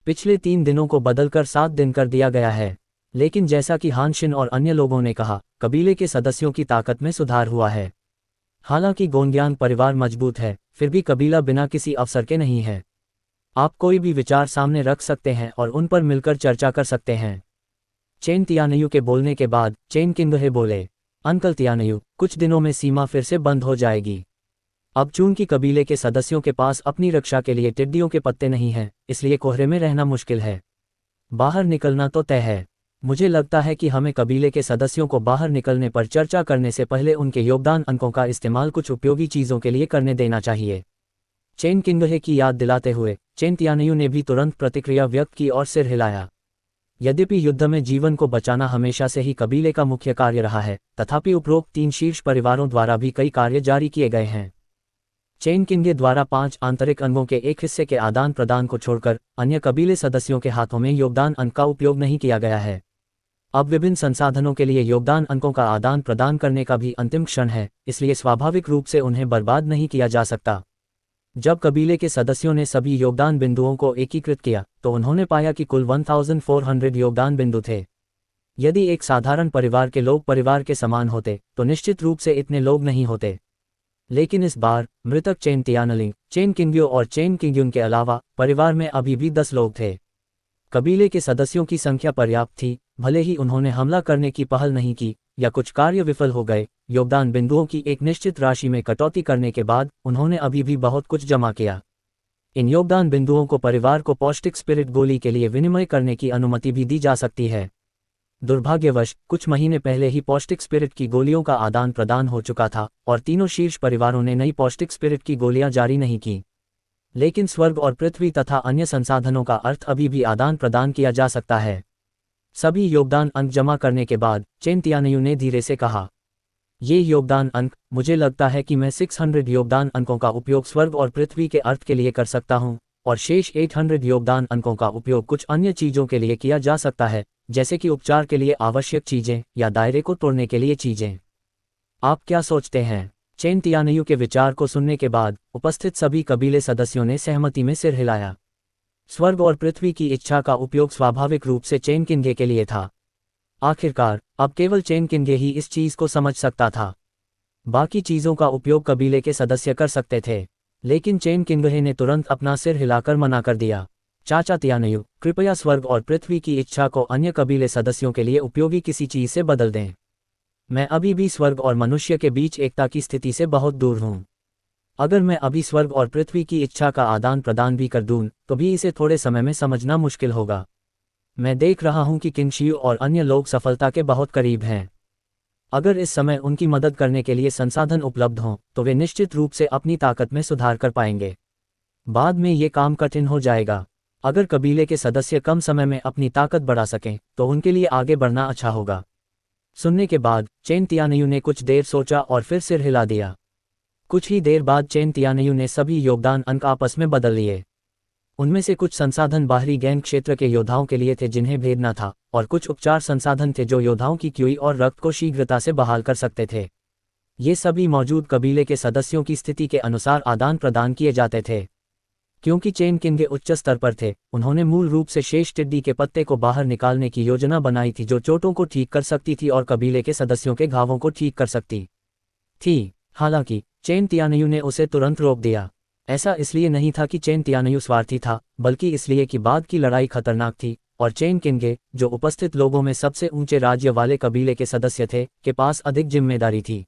पिछले 3 दिनों को बदलकर 7 दिन कर दिया गया है। लेकिन जैसा कि हानशिन और अन्य लोगों ने कहा, कबीले के सदस्यों की ताकत में सुधार हुआ है। हालांकि गोंग्यान परिवार मजबूत है, फिर भी कबीला बिना किसी अवसर के नहीं है। आप कोई भी विचार सामने रख सकते हैं और उन पर मिलकर चर्चा कर सकते हैं। चेन तियानयू के बोलने के बाद चेन किंगहे बोले, अंकल तियानयू, कुछ दिनों में सीमा फिर से बंद हो जाएगी। अब चूंकि कबीले के सदस्यों के पास अपनी रक्षा के लिए टिड्डियों के पत्ते नहीं हैं, इसलिए कोहरे में रहना मुश्किल है। बाहर निकलना तो तय है। मुझे लगता है कि हमें कबीले के सदस्यों को बाहर निकलने पर चर्चा करने से पहले उनके योगदान अंकों का इस्तेमाल कुछ उपयोगी चीज़ों के लिए करने देना चाहिए। चेन किंगहे की याद दिलाते हुए चेन तियानयू ने भी तुरंत प्रतिक्रिया व्यक्त की और सिर हिलाया। यद्यपि युद्ध में जीवन को बचाना हमेशा से ही कबीले का मुख्य कार्य रहा है, तथापि उपरोक्त 3 शीर्ष परिवारों द्वारा भी कई कार्य जारी किए गए हैं। चेन किंगे द्वारा 5 आंतरिक अंगों के एक हिस्से के आदान प्रदान को छोड़कर अन्य कबीले सदस्यों के हाथों में योगदान अंक का उपयोग नहीं किया गया है। अब विभिन्न संसाधनों के लिए योगदान अंकों का आदान प्रदान करने का भी अंतिम क्षण है, इसलिए स्वाभाविक रूप से उन्हें बर्बाद नहीं किया जा सकता। जब कबीले के सदस्यों ने सभी योगदान बिंदुओं को एकीकृत किया, तो उन्होंने पाया कि कुल 1400 योगदान बिंदु थे। यदि एक साधारण परिवार के लोग परिवार के समान होते, तो निश्चित रूप से इतने लोग नहीं होते। लेकिन इस बार मृतक चेन तियानलिंग, चेन किंग्यो और चेन किंग्युन के अलावा परिवार में अभी भी 10 लोग थे। कबीले के सदस्यों की संख्या पर्याप्त थी, भले ही उन्होंने हमला करने की पहल नहीं की या कुछ कार्य विफल हो गए। योगदान बिंदुओं की एक निश्चित राशि में कटौती करने के बाद उन्होंने अभी भी बहुत कुछ जमा किया। इन योगदान बिंदुओं को परिवार को पौष्टिक स्पिरिट गोली के लिए विनिमय करने की अनुमति भी दी जा सकती है। दुर्भाग्यवश कुछ महीने पहले ही पौष्टिक स्पिरिट की गोलियों का आदान प्रदान हो चुका था और तीनों शीर्ष परिवारों ने नई पौष्टिक स्पिरिट की गोलियां जारी नहीं की। लेकिन स्वर्ग और पृथ्वी तथा अन्य संसाधनों का अर्थ अभी भी आदान प्रदान किया जा सकता है। सभी योगदान अंक जमा करने के बाद चेन तियानयू ने धीरे से कहा, ये योगदान अंक, मुझे लगता है कि मैं 600 योगदान अंकों का उपयोग स्वर्ग और पृथ्वी के अर्थ के लिए कर सकता हूँ, और शेष 800 योगदान अंकों का उपयोग कुछ अन्य चीज़ों के लिए किया जा सकता है, जैसे कि उपचार के लिए आवश्यक चीज़ें या दायरे को तोड़ने के लिए चीज़ें। आप क्या सोचते हैं? चेन तियानयू के विचार को सुनने के बाद उपस्थित सभी कबीले सदस्यों ने सहमति में सिर हिलाया। स्वर्ग और पृथ्वी की इच्छा का उपयोग स्वाभाविक रूप से चेन किंगे के लिए था। आखिरकार अब केवल चेन किंगे ही इस चीज़ को समझ सकता था। बाकी चीज़ों का उपयोग कबीले के सदस्य कर सकते थे, लेकिन चेन किंगे ने तुरंत अपना सिर हिलाकर मना कर दिया। चाचा तियानयू, कृपया स्वर्ग और पृथ्वी की इच्छा को अन्य कबीले सदस्यों के लिए उपयोगी किसी चीज़ से बदल दें। मैं अभी भी स्वर्ग और मनुष्य के बीच एकता की स्थिति से बहुत दूर हूँ। अगर मैं अभी स्वर्ग और पृथ्वी की इच्छा का आदान प्रदान भी कर दूँ, तो भी इसे थोड़े समय में समझना मुश्किल होगा। मैं देख रहा हूँ कि किंगशियू और अन्य लोग सफलता के बहुत करीब हैं। अगर इस समय उनकी मदद करने के लिए संसाधन उपलब्ध हों, तो वे निश्चित रूप से अपनी ताकत में सुधार कर पाएंगे। बाद में ये काम कठिन हो जाएगा। अगर कबीले के सदस्य कम समय में अपनी ताकत बढ़ा सकें, तो उनके लिए आगे बढ़ना अच्छा होगा। सुनने के बाद चेन तियानयू ने कुछ देर सोचा और फिर सिर हिला दिया। कुछ ही देर बाद चेन तियानयू ने सभी योगदान अंक आपस में बदल लिए। उनमें से कुछ संसाधन बाहरी गैंग क्षेत्र के योद्धाओं के लिए थे जिन्हें भेदना था, और कुछ उपचार संसाधन थे जो योद्धाओं की क्यूई और रक्त को शीघ्रता से बहाल कर सकते थे। ये सभी मौजूद कबीले के सदस्यों की स्थिति के अनुसार आदान प्रदान किए जाते थे। क्योंकि चेन किंगे उच्च स्तर पर थे, उन्होंने मूल रूप से शेष टिड्डी के पत्ते को बाहर निकालने की योजना बनाई थी, जो चोटों को ठीक कर सकती थी और कबीले के सदस्यों के घावों को ठीक कर सकती थी। हालांकि चेन तियानयू ने उसे तुरंत रोक दिया। ऐसा इसलिए नहीं था कि चेन तियानयू स्वार्थी था, बल्कि इसलिए कि बाद की लड़ाई खतरनाक थी और चेन किंगे, जो उपस्थित लोगों में सबसे ऊंचे राज्य वाले कबीले के सदस्य थे, के पास अधिक जिम्मेदारी थी।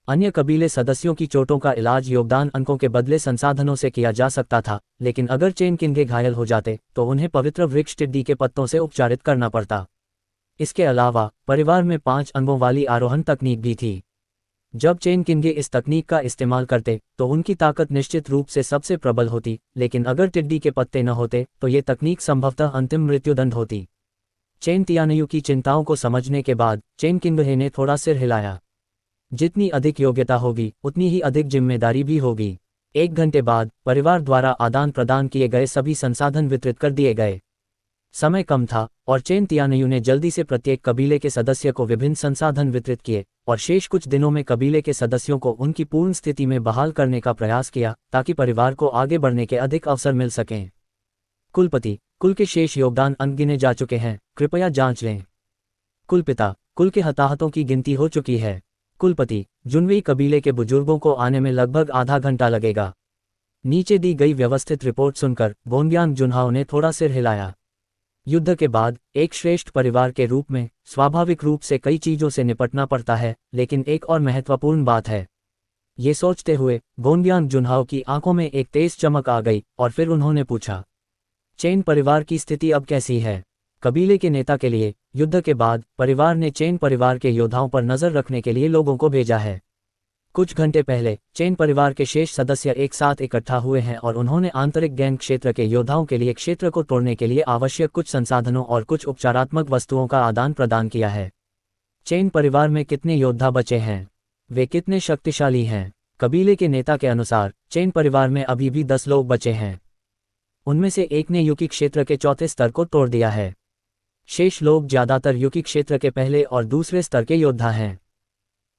अन्य कबीले सदस्यों की चोटों का इलाज योगदान अंकों के बदले संसाधनों से किया जा सकता था, लेकिन अगर चेन किंगे घायल हो जाते तो उन्हें पवित्र वृक्ष टिड्डी के पत्तों से उपचारित करना पड़ता। इसके अलावा परिवार में 5 अंगों वाली आरोहण तकनीक भी थी। जब चेन किंगे इस तकनीक का इस्तेमाल करते तो उनकी ताकत निश्चित रूप से सबसे प्रबल होती, लेकिन अगर टिड्डी के पत्ते न होते तो ये तकनीक संभवतः अंतिम मृत्युदंड होती। चेन तियानयू की चिंताओं को समझने के बाद चेन किंगे ने थोड़ा सिर हिलाया। जितनी अधिक योग्यता होगी, उतनी ही अधिक जिम्मेदारी भी होगी। 1 घंटे बाद परिवार द्वारा आदान प्रदान किए गए सभी संसाधन वितरित कर दिए गए। समय कम था और चेन तियानयू ने जल्दी से प्रत्येक कबीले के सदस्य को विभिन्न संसाधन वितरित किए और शेष कुछ दिनों में कबीले के सदस्यों को उनकी पूर्ण स्थिति में बहाल करने का प्रयास किया, ताकि परिवार को आगे बढ़ने के अधिक अवसर मिल सकें। कुलपति, कुल के शेष योगदान अनगिने जा चुके हैं, कृपया जांच लें। कुलपिता, कुल के हताहतों की गिनती हो चुकी है। कुलपति, जुनवेई कबीले के बुजुर्गों को आने में लगभग आधा घंटा लगेगा। नीचे दी गई व्यवस्थित रिपोर्ट सुनकर गोनग्यान जुनहाओ ने थोड़ा सिर हिलाया। युद्ध के बाद एक श्रेष्ठ परिवार के रूप में स्वाभाविक रूप से कई चीजों से निपटना पड़ता है, लेकिन एक और महत्वपूर्ण बात है। ये सोचते हुए गोनग्यान जुनहाओ की आंखों में एक तेज चमक आ गई और फिर उन्होंने पूछा, चेन परिवार की स्थिति अब कैसी है? कबीले के नेता के लिए युद्ध के बाद परिवार ने चेन परिवार के योद्धाओं पर नजर रखने के लिए लोगों को भेजा है। कुछ घंटे पहले चेन परिवार के शेष सदस्य एक साथ इकट्ठा हुए हैं और उन्होंने आंतरिक गैंग क्षेत्र के योद्धाओं के लिए क्षेत्र को तोड़ने के लिए आवश्यक कुछ संसाधनों और कुछ उपचारात्मक वस्तुओं का आदान प्रदान किया है। चेन परिवार में कितने योद्धा बचे हैं? वे कितने शक्तिशाली हैं? कबीले के नेता के अनुसार चेन परिवार में अभी भी 10 लोग बचे हैं। उनमें से एक ने युकी क्षेत्र के चौथे स्तर को तोड़ दिया है। शेष लोग ज्यादातर युकी क्षेत्र के पहले और दूसरे स्तर के योद्धा हैं।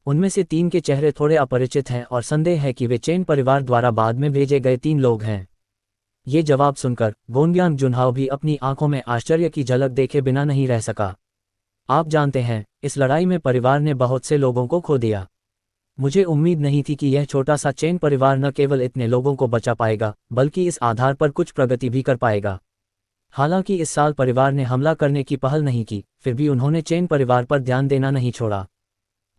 उनमें से 3 के चेहरे थोड़े अपरिचित हैं और संदेह है कि वे चेन परिवार द्वारा बाद में भेजे गए 3 लोग हैं। ये जवाब सुनकर गोनग्यान जुनहाओ भी अपनी आंखों में आश्चर्य की झलक देखे बिना नहीं रह सका। आप जानते हैं, इस लड़ाई में परिवार ने बहुत से लोगों को खो दिया। मुझे उम्मीद नहीं थी कि यह छोटा सा चेन परिवार न केवल इतने लोगों को बचा पाएगा, बल्कि इस आधार पर कुछ प्रगति भी कर पाएगा। हालांकि इस साल परिवार ने हमला करने की पहल नहीं की, फिर भी उन्होंने चेन परिवार पर ध्यान देना नहीं छोड़ा।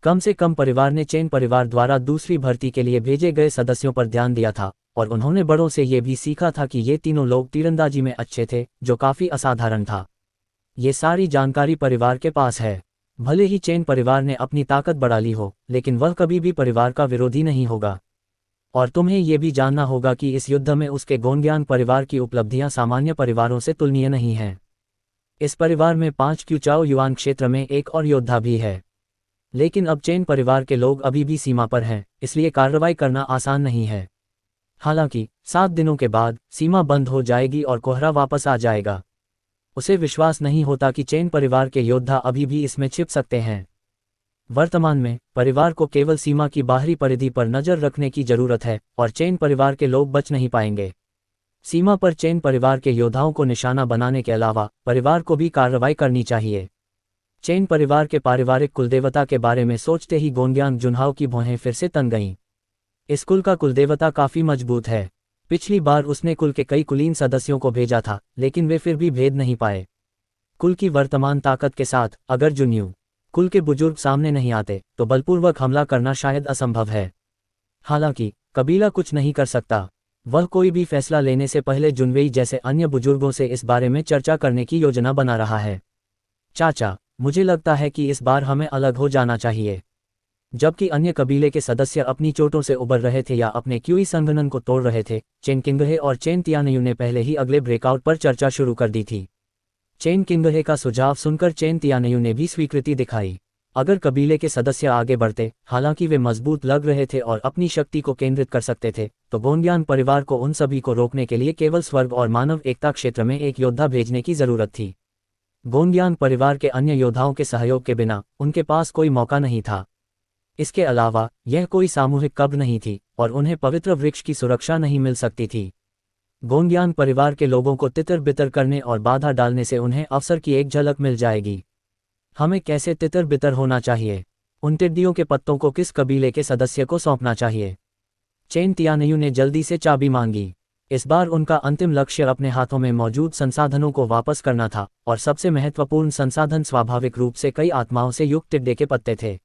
कम से कम परिवार ने चेन परिवार द्वारा दूसरी भर्ती के लिए भेजे गए सदस्यों पर ध्यान दिया था और उन्होंने बड़ों से ये भी सीखा था कि ये तीनों लोग तीरंदाजी में अच्छे थे, जो काफी असाधारण था। ये सारी जानकारी परिवार के पास है। भले ही चेन परिवार ने अपनी ताकत बढ़ा ली हो, लेकिन वह कभी भी परिवार का विरोधी नहीं होगा। और तुम्हें यह भी जानना होगा कि इस युद्ध में उसके गोनग्यान परिवार की उपलब्धियां सामान्य परिवारों से तुलनीय नहीं हैं। इस परिवार में 5 क्यूचाओ युआन क्षेत्र में एक और योद्धा भी है। लेकिन अब चेन परिवार के लोग अभी भी सीमा पर हैं, इसलिए कार्रवाई करना आसान नहीं है। हालांकि 7 दिनों के बाद सीमा बंद हो जाएगी और कोहरा वापस आ जाएगा। उसे विश्वास नहीं होता कि चेन परिवार के योद्धा अभी भी इसमें छिप सकते हैं। वर्तमान में परिवार को केवल सीमा की बाहरी परिधि पर नजर रखने की जरूरत है और चेन परिवार के लोग बच नहीं पाएंगे। सीमा पर चेन परिवार के योद्धाओं को निशाना बनाने के अलावा परिवार को भी कार्रवाई करनी चाहिए। चेन परिवार के पारिवारिक कुलदेवता के बारे में सोचते ही गोनग्यान जुनहाओ की भौहें फिर से तन गईं। इस कुल का कुलदेवता काफी मजबूत है। पिछली बार उसने कुल के कई कुलीन सदस्यों को भेजा था, लेकिन वे फिर भी भेद नहीं पाए। कुल की वर्तमान ताकत के साथ अगर जुन्यू कुल के बुजुर्ग सामने नहीं आते तो बलपूर्वक हमला करना शायद असंभव है। हालांकि कबीला कुछ नहीं कर सकता। वह कोई भी फैसला लेने से पहले जुनवेई जैसे अन्य बुजुर्गों से इस बारे में चर्चा करने की योजना बना रहा है। चाचा, मुझे लगता है कि इस बार हमें अलग हो जाना चाहिए। जबकि अन्य कबीले के सदस्य अपनी चोटों से उबर रहे थे या अपने क्यूई संगठन को तोड़ रहे थे, चेन किंगहे और चेन तियानयू ने पहले ही अगले ब्रेकआउट पर चर्चा शुरू कर दी थी। चेन किंगहे का सुझाव सुनकर चेन तियानयू ने भी स्वीकृति दिखाई। अगर कबीले के सदस्य आगे बढ़ते, हालांकि वे मजबूत लग रहे थे और अपनी शक्ति को केंद्रित कर सकते थे, तो गोनग्यान परिवार को उन सभी को रोकने के लिए केवल स्वर्ग और मानव एकता क्षेत्र में एक योद्धा भेजने की जरूरत थी। गोनग्यान परिवार के अन्य योद्धाओं के सहयोग के बिना उनके पास कोई मौका नहीं था। इसके अलावा यह कोई सामूहिक कब्र नहीं थी और उन्हें पवित्र वृक्ष की सुरक्षा नहीं मिल सकती थी। गोनग्यान परिवार के लोगों को तितर बितर करने और बाधा डालने से उन्हें अवसर की एक झलक मिल जाएगी। हमें कैसे तितर बितर होना चाहिए? उन टिड्डियों के पत्तों को किस कबीले के सदस्य को सौंपना चाहिए? चेन तियानयू ने जल्दी से चाबी मांगी। इस बार उनका अंतिम लक्ष्य अपने हाथों में मौजूद संसाधनों को वापस करना था और सबसे महत्वपूर्ण संसाधन स्वाभाविक रूप से कई आत्माओं से युक्त टिड्डे के पत्ते थे।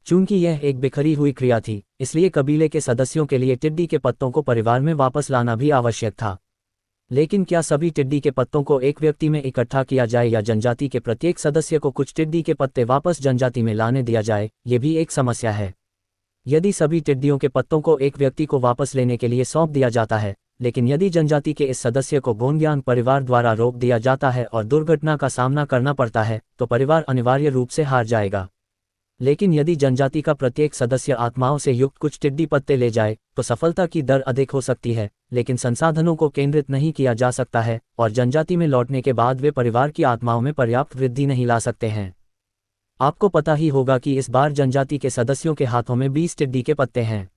चूंकि यह एक बिखरी हुई क्रिया थी, इसलिए कबीले के सदस्यों के लिए टिड्डी के पत्तों को परिवार में वापस लाना भी आवश्यक था। लेकिन क्या सभी टिड्डी के पत्तों को एक व्यक्ति में इकट्ठा किया जाए या जनजाति के प्रत्येक सदस्य को कुछ टिड्डी के पत्ते वापस जनजाति में लाने दिया जाए, ये भी एक समस्या है। यदि सभी टिड्डियों के पत्तों को एक व्यक्ति को वापस लेने के लिए सौंप दिया जाता है, लेकिन यदि जनजाति के इस सदस्य को गोनग्यान परिवार द्वारा रोक दिया जाता है और दुर्घटना का सामना करना पड़ता है, तो परिवार अनिवार्य रूप से हार जाएगा। लेकिन यदि जनजाति का प्रत्येक सदस्य आत्माओं से युक्त कुछ टिड्डी पत्ते ले जाए, तो सफलता की दर अधिक हो सकती है, लेकिन संसाधनों को केंद्रित नहीं किया जा सकता है और जनजाति में लौटने के बाद वे परिवार की आत्माओं में पर्याप्त वृद्धि नहीं ला सकते हैं। आपको पता ही होगा कि इस बार जनजाति के सदस्यों के हाथों में 20 टिड्डी के पत्ते हैं।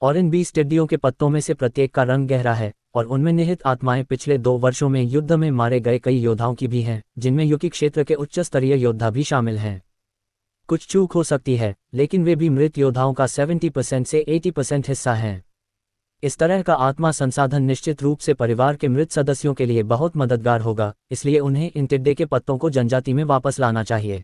और इन 20 टिड्डियों के पत्तों में से प्रत्येक का रंग गहरा है, और उनमें निहित आत्माएं पिछले 2 वर्षों में युद्ध में मारे गए कई योद्धाओं की भी हैं, जिनमें युकी क्षेत्र के उच्च स्तरीय योद्धा भी शामिल हैं। कुछ चूक हो सकती है, लेकिन वे भी मृत योद्धाओं का 70% से 80% हिस्सा हैं। इस तरह का आत्मा संसाधन निश्चित रूप से परिवार के मृत सदस्यों के लिए बहुत मददगार होगा, इसलिए उन्हें इन टिड्डे के पत्तों को जनजाति में वापस लाना चाहिए।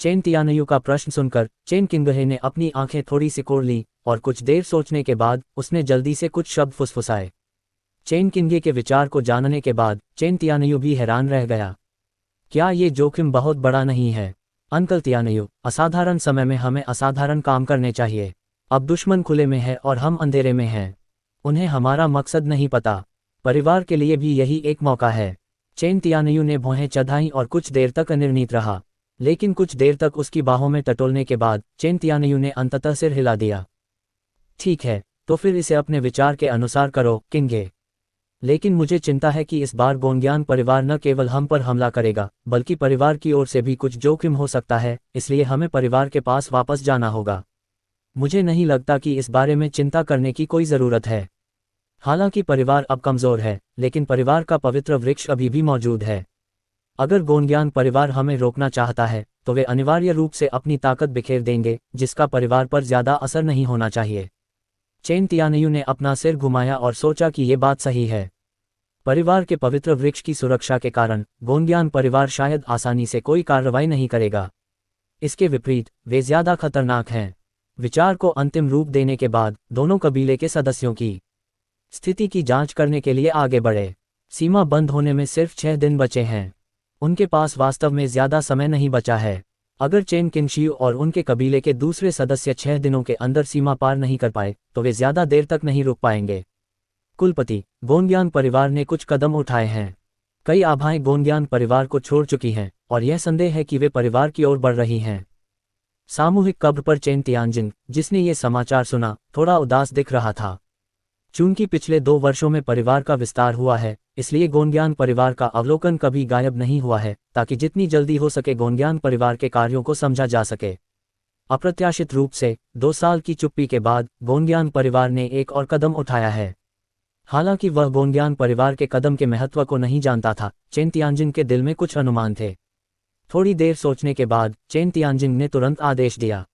चेन तियानयू का प्रश्न सुनकर चेन किंगहे ने अपनी आंखें थोड़ी सिकोड़ ली, और कुछ देर सोचने के बाद उसने जल्दी से कुछ शब्द फुसफुसाए। चेन किंगे के विचार को जानने के बाद चेन तियानयू भी हैरान रह गया। क्या ये जोखिम बहुत बड़ा नहीं है? अंकल तियानयू, असाधारण समय में हमें असाधारण काम करने चाहिए। अब दुश्मन खुले में है और हम अंधेरे में हैं। उन्हें हमारा मकसद नहीं पता। परिवार के लिए भी यही एक मौका है। चेन तियानयू ने भौहें चढ़ाईं और कुछ देर तक अनिर्णित रहा, लेकिन कुछ देर तक उसकी बाहों में टटोलने के बाद चेन तियानयू ने अंततः सिर हिला दिया। ठीक है, तो फिर इसे अपने विचार के अनुसार करो, किंगे। लेकिन मुझे चिंता है कि इस बार गोंग्यान परिवार न केवल हम पर हमला करेगा, बल्कि परिवार की ओर से भी कुछ जोखिम हो सकता है, इसलिए हमें परिवार के पास वापस जाना होगा। मुझे नहीं लगता कि इस बारे में चिंता करने की कोई ज़रूरत है। हालांकि परिवार अब कमज़ोर है, लेकिन परिवार का पवित्र वृक्ष अभी भी मौजूद है। अगर गोंग्यान परिवार हमें रोकना चाहता है, तो वे अनिवार्य रूप से अपनी ताकत बिखेर देंगे, जिसका परिवार पर ज़्यादा असर नहीं होना चाहिए। चेन तियानयू ने अपना सिर घुमाया और सोचा कि ये बात सही है। परिवार के पवित्र वृक्ष की सुरक्षा के कारण गोंग्यान परिवार शायद आसानी से कोई कार्रवाई नहीं करेगा। इसके विपरीत वे ज़्यादा खतरनाक हैं। विचार को अंतिम रूप देने के बाद दोनों कबीले के सदस्यों की स्थिति की जांच करने के लिए आगे बढ़े। सीमा बंद होने में सिर्फ 6 दिन बचे हैं। उनके पास वास्तव में ज़्यादा समय नहीं बचा है। अगर चेन किंगशियू और उनके कबीले के दूसरे सदस्य 6 दिनों के अंदर सीमा पार नहीं कर पाए, तो वे ज़्यादा देर तक नहीं रुक पाएंगे। कुलपति, गोंग्यान परिवार ने कुछ कदम उठाए हैं। कई आभाएं गोंग्यान परिवार को छोड़ चुकी हैं, और यह संदेह है कि वे परिवार की ओर बढ़ रही हैं। सामूहिक कब्र पर चेन तियानजिन, जिसने ये समाचार सुना, थोड़ा उदास दिख रहा था। चूंकि पिछले 2 वर्षों में परिवार का विस्तार हुआ है, इसलिए गोंग्यान परिवार का अवलोकन कभी गायब नहीं हुआ है, ताकि जितनी जल्दी हो सके गोंग्यान परिवार के कार्यों को समझा जा सके। अप्रत्याशित रूप से 2 साल की चुप्पी के बाद गोंग्यान परिवार ने एक और कदम उठाया है। हालांकि वह गोंग्यान परिवार के कदम के महत्व को नहीं जानता था, चेन तियानजिन के दिल में कुछ अनुमान थे। थोड़ी देर सोचने के बाद चेन तियानजिन ने तुरंत आदेश दिया,